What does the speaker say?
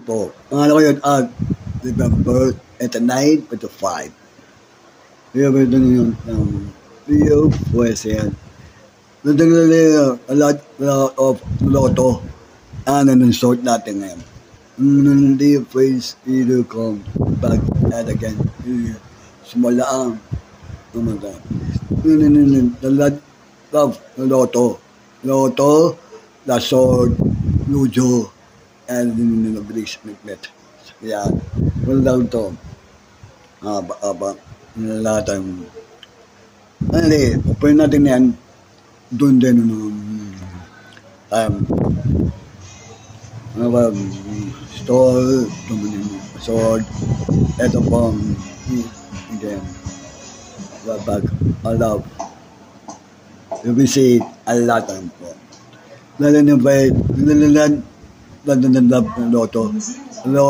Po. Ang ano ko yun, November 9 to 5. Kaya ba ito yung video, pues yan. Nandang a lot of lotto. Ano nung sort natin ngayon. Hindi phrase either come back and again. Sumalaang. Oh my God. A lot of lotto. Lotto, the sword, lujo, and the bridge magnet. Kaya, wala lang ito. Lahat ang open natin yan doon din store, sword, ito pong again, bag, a love. You will see a lot of po. Lalo na ba, lalo na love ng loto.